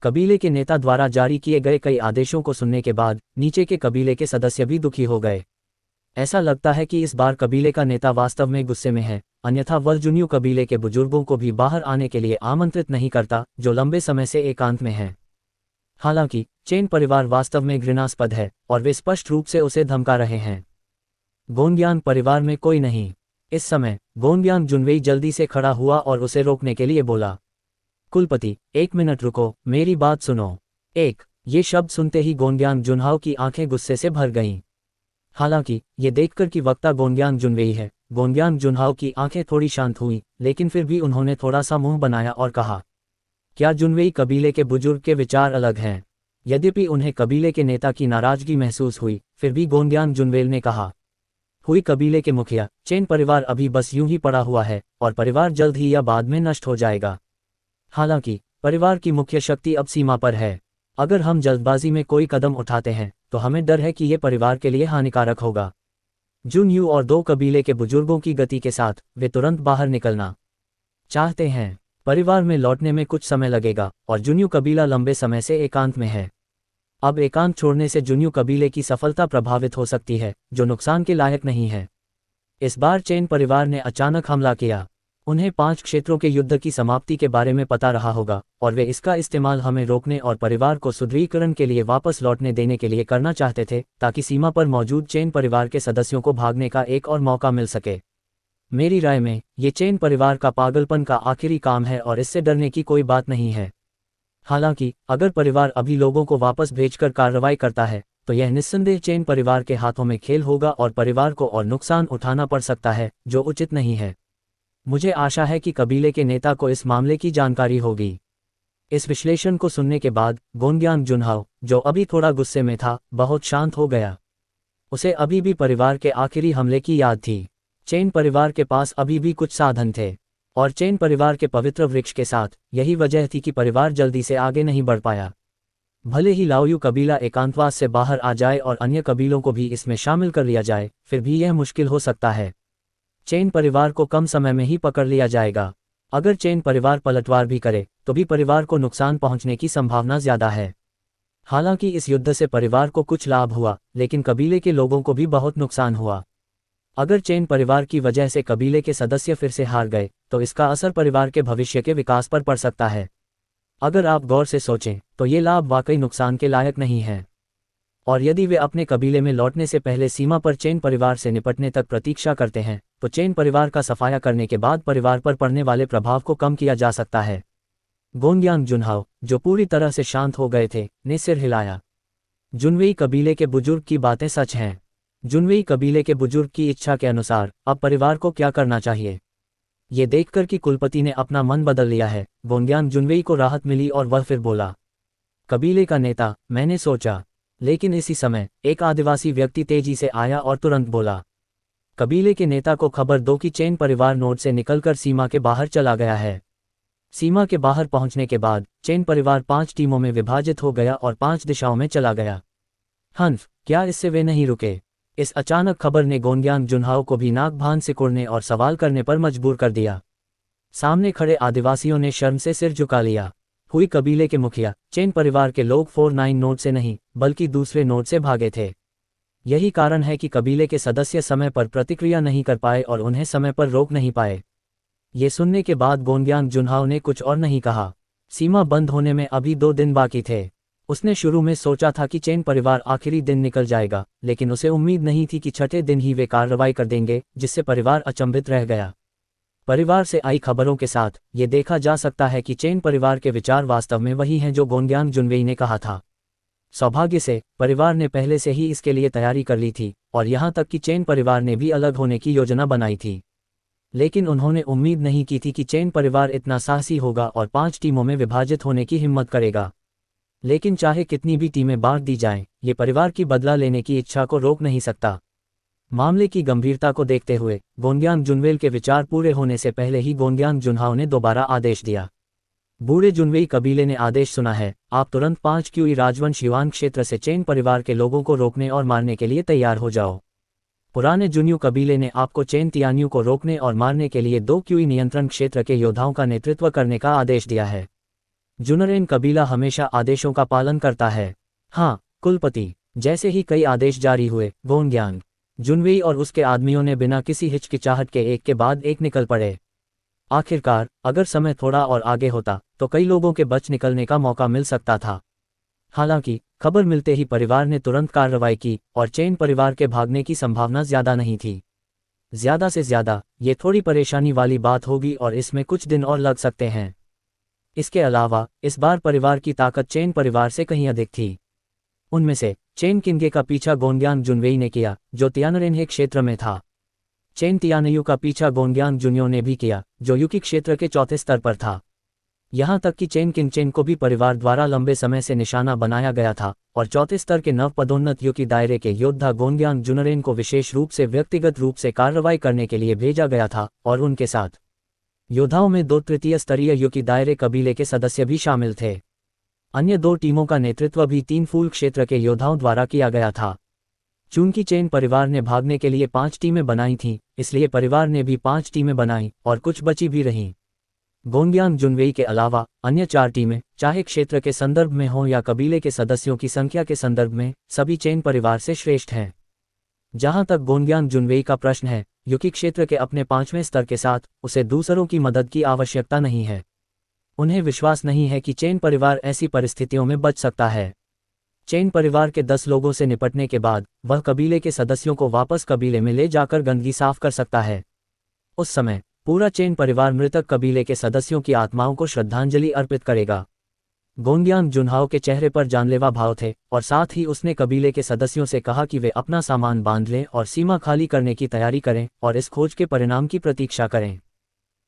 कबीले के नेता द्वारा जारी किए गए कई आदेशों को सुनने के बाद नीचे के कबीले के सदस्य भी दुखी हो गए। ऐसा लगता है कि इस बार कबीले का नेता वास्तव में गुस्से में है, अन्यथा वह जुन्यू कबीले के बुजुर्गों को भी बाहर आने के लिए आमंत्रित नहीं करता, जो लंबे समय से एकांत में हैं। हालांकि चेन परिवार वास्तव में घृणास्पद है और वे स्पष्ट रूप से उसे धमका रहे हैं। गोंडियान परिवार में कोई नहीं। इस समय गोंडियान जुनवेई जल्दी से खड़ा हुआ और उसे रोकने के लिए बोला, कुलपति, 1 मिनट रुको, मेरी बात सुनो। ये शब्द सुनते ही गोंडियान जुनहाओ की आंखें गुस्से से भर गईं। हालांकि ये देखकर कि वक्ता गोंडियान जुनवेई है, गोंग्यान जुनहाओ की आंखें थोड़ी शांत हुई, लेकिन फिर भी उन्होंने थोड़ा सा मुंह बनाया और कहा, क्या जुनवेई कबीले के बुजुर्ग के विचार अलग हैं? यद्यपि उन्हें कबीले के नेता की नाराजगी महसूस हुई, फिर भी गोंग्यान जुनवेल ने कहा, हुई कबीले के मुखिया, चेन परिवार अभी बस यूं ही पड़ा हुआ है और परिवार जल्द ही या बाद में नष्ट हो जाएगा। हालांकि परिवार की मुख्य शक्ति अब सीमा पर है। अगर हम जल्दबाजी में कोई कदम उठाते हैं तो हमें डर है कि ये परिवार के लिए हानिकारक होगा। जुन यू और 2 कबीले के बुजुर्गों की गति के साथ वे तुरंत बाहर निकलना चाहते हैं। परिवार में लौटने में कुछ समय लगेगा और जुन्यू कबीला लंबे समय से एकांत में है। अब एकांत छोड़ने से जुन्यू कबीले की सफलता प्रभावित हो सकती है, जो नुकसान के लायक नहीं है। इस बार चेन परिवार ने अचानक हमला किया। उन्हें 5 क्षेत्रों के युद्ध की समाप्ति के बारे में पता रहा होगा और वे इसका इस्तेमाल हमें रोकने और परिवार को सुदृढ़ीकरण के लिए वापस लौटने देने के लिए करना चाहते थे, ताकि सीमा पर मौजूद चेन परिवार के सदस्यों को भागने का एक और मौका मिल सके। मेरी राय में ये चेन परिवार का पागलपन का आखिरी काम है और इससे डरने की कोई बात नहीं है। हालांकि अगर परिवार अभी लोगों को वापस भेजकर कार्रवाई करता है तो यह निस्संदेह चेन परिवार के हाथों में खेल होगा और परिवार को और नुकसान उठाना पड़ सकता है, जो उचित नहीं है। मुझे आशा है कि कबीले के नेता को इस मामले की जानकारी होगी। इस विश्लेषण को सुनने के बाद गोंग्यान जुनहाओ, जो अभी थोड़ा गुस्से में था, बहुत शांत हो गया। उसे अभी भी परिवार के आखिरी हमले की याद थी। चेन परिवार के पास अभी भी कुछ साधन थे और चेन परिवार के पवित्र वृक्ष के साथ यही वजह थी कि परिवार जल्दी से आगे नहीं बढ़ पाया। भले ही लाओयू कबीला एकांतवास से बाहर आ जाए और अन्य कबीलों को भी इसमें शामिल कर लिया जाए, फिर भी यह मुश्किल हो सकता है। चेन परिवार को कम समय में ही पकड़ लिया जाएगा। अगर चेन परिवार पलटवार भी करे तो भी परिवार को नुकसान पहुंचने की संभावना ज्यादा है। हालांकि इस युद्ध से परिवार को कुछ लाभ हुआ, लेकिन कबीले के लोगों को भी बहुत नुकसान हुआ। अगर चेन परिवार की वजह से कबीले के सदस्य फिर से हार गए तो इसका असर परिवार के भविष्य के विकास पर पड़ सकता है। अगर आप गौर से सोचें तो ये लाभ वाकई नुकसान के लायक नहीं है। और यदि वे अपने कबीले में लौटने से पहले सीमा पर चेन परिवार से निपटने तक प्रतीक्षा करते हैं तो चेन परिवार का सफाया करने के बाद परिवार पर पड़ने वाले प्रभाव को कम किया जा सकता है। गोंग्यान जुनहाओ, जो पूरी तरह से शांत हो गए थे, ने सिर हिलाया। जुनवेई कबीले के बुजुर्ग की बातें सच हैं। जुनवेई कबीले के बुजुर्ग की इच्छा के अनुसार अब परिवार को क्या करना चाहिए? ये देखकर कि कुलपति ने अपना मन बदल लिया है, गोंग्यान जुनवेई को राहत मिली और वह फिर बोला, कबीले का नेता, मैंने सोचा। लेकिन इसी समय एक आदिवासी व्यक्ति तेजी से आया और तुरंत बोला, कबीले के नेता को खबर दो कि चेन परिवार नोड से निकलकर सीमा के बाहर चला गया है। सीमा के बाहर पहुंचने के बाद चेन परिवार 5 टीमों में विभाजित हो गया और 5 दिशाओं में चला गया। हंफ, क्या इससे वे नहीं रुके? इस अचानक खबर ने गोंग्यान जुनहाओ को भी नाक भान सिकुड़ने और सवाल करने पर मजबूर कर दिया। सामने खड़े आदिवासियों ने शर्म से सिर झुका लिया। हुई कबीले के मुखिया, चेन परिवार के लोग 49 नोड से नहीं बल्कि दूसरे नोड से भागे थे। यही कारण है कि कबीले के सदस्य समय पर प्रतिक्रिया नहीं कर पाए और उन्हें समय पर रोक नहीं पाए। ये सुनने के बाद गोंग्यान जुनहाओ ने कुछ और नहीं कहा। सीमा बंद होने में अभी 2 दिन बाकी थे। उसने शुरू में सोचा था कि चेन परिवार आखिरी दिन निकल जाएगा, लेकिन उसे उम्मीद नहीं थी कि छठे दिन ही वे कार्रवाई कर देंगे, जिससे परिवार अचंभित रह गया। परिवार से आई खबरों के साथ ये देखा जा सकता है कि चेन परिवार के विचार वास्तव में वही हैं जो गोंग्यान जुनवेई ने कहा था। सौभाग्य से परिवार ने पहले से ही इसके लिए तैयारी कर ली थी और यहाँ तक कि चेन परिवार ने भी अलग होने की योजना बनाई थी। लेकिन उन्होंने उम्मीद नहीं की थी कि चेन परिवार इतना साहसी होगा और 5 टीमों में विभाजित होने की हिम्मत करेगा। लेकिन चाहे कितनी भी टीमें बांट दी जाएं, ये परिवार की बदला लेने की इच्छा को रोक नहीं सकता। मामले की गंभीरता को देखते हुए गोंग्यान जुनवेल के विचार पूरे होने से पहले ही गोंग्यान जुनहाओ ने दोबारा आदेश दिया। बूढ़े जुनवेई कबीले ने आदेश सुना है, आप तुरंत 5 क्यूई राजवंश युआन क्षेत्र से चेन परिवार के लोगों को रोकने और मारने के लिए तैयार हो जाओ। पुराने जुन्यू कबीले ने आपको चेन तियान्यू को रोकने और मारने के लिए 2 क्यूई नियंत्रण क्षेत्र के योद्धाओं का नेतृत्व करने का आदेश दिया है। जुनरेन कबीला हमेशा आदेशों का पालन करता है। हाँ, कुलपति। जैसे ही कई आदेश जारी हुए, गोंग्यान जुनवेई और उसके आदमियों ने बिना किसी हिचकिचाहट के एक के बाद एक निकल पड़े। आखिरकार, अगर समय थोड़ा और आगे होता तो कई लोगों के बच निकलने का मौका मिल सकता था। हालांकि खबर मिलते ही परिवार ने तुरंत कार्रवाई की और चेन परिवार के भागने की संभावना ज्यादा नहीं थी। ज्यादा से ज्यादा ये थोड़ी परेशानी वाली बात होगी और इसमें कुछ दिन और लग सकते हैं। इसके अलावा इस बार परिवार की ताकत चेन परिवार से कहीं अधिक थी। उनमें से चेन किंगे का पीछा गोंग्यान जुनवेई ने किया, जो तियानरेन्हे क्षेत्र में था। चेन तियानयू का पीछा गोनग्यांग जुन्यो ने भी किया, जो युकी क्षेत्र के चौथे स्तर पर था। यहाँ तक कि चेन किंगचेन को भी परिवार द्वारा लंबे समय से निशाना बनाया गया था और चौथे स्तर के नव पदोन्नत युकी दायरे के योद्धा गोनग्यांग जुनरेन को विशेष रूप से व्यक्तिगत रूप से कार्रवाई करने के लिए भेजा गया था और उनके साथ योद्धाओं में 2 तृतीय स्तरीय युकी दायरे कबीले के सदस्य भी शामिल थे। अन्य 2 टीमों का नेतृत्व भी 3 फूल क्षेत्र के योद्धाओं द्वारा किया गया था। चूंकि चेन परिवार ने भागने के लिए 5 टीमें बनाई थीं, इसलिए परिवार ने भी 5 टीमें बनाई और कुछ बची भी रहीं। गोनग्यांग जुनवेई के अलावा अन्य 4 टीमें, चाहे क्षेत्र के संदर्भ में हों या कबीले के सदस्यों की संख्या के संदर्भ में, सभी चेन परिवार से श्रेष्ठ हैं। जहां तक गोनग्यांग जुनवेई का प्रश्न है, युकी क्षेत्र के अपने 5वें स्तर के साथ उसे दूसरों की मदद की आवश्यकता नहीं है। उन्हें विश्वास नहीं है कि चेन परिवार ऐसी परिस्थितियों में बच सकता है। चेन परिवार के 10 लोगों से निपटने के बाद वह कबीले के सदस्यों को वापस कबीले में ले जाकर गंदगी साफ कर सकता है। उस समय पूरा चेन परिवार मृतक कबीले के सदस्यों की आत्माओं को श्रद्धांजलि अर्पित करेगा। गोनग्यांग जुनहाओ के चेहरे पर जानलेवा भाव थे और साथ ही उसने कबीले के सदस्यों से कहा कि वे अपना सामान बांध लें और सीमा खाली करने की तैयारी करें और इस खोज के परिणाम की प्रतीक्षा करें।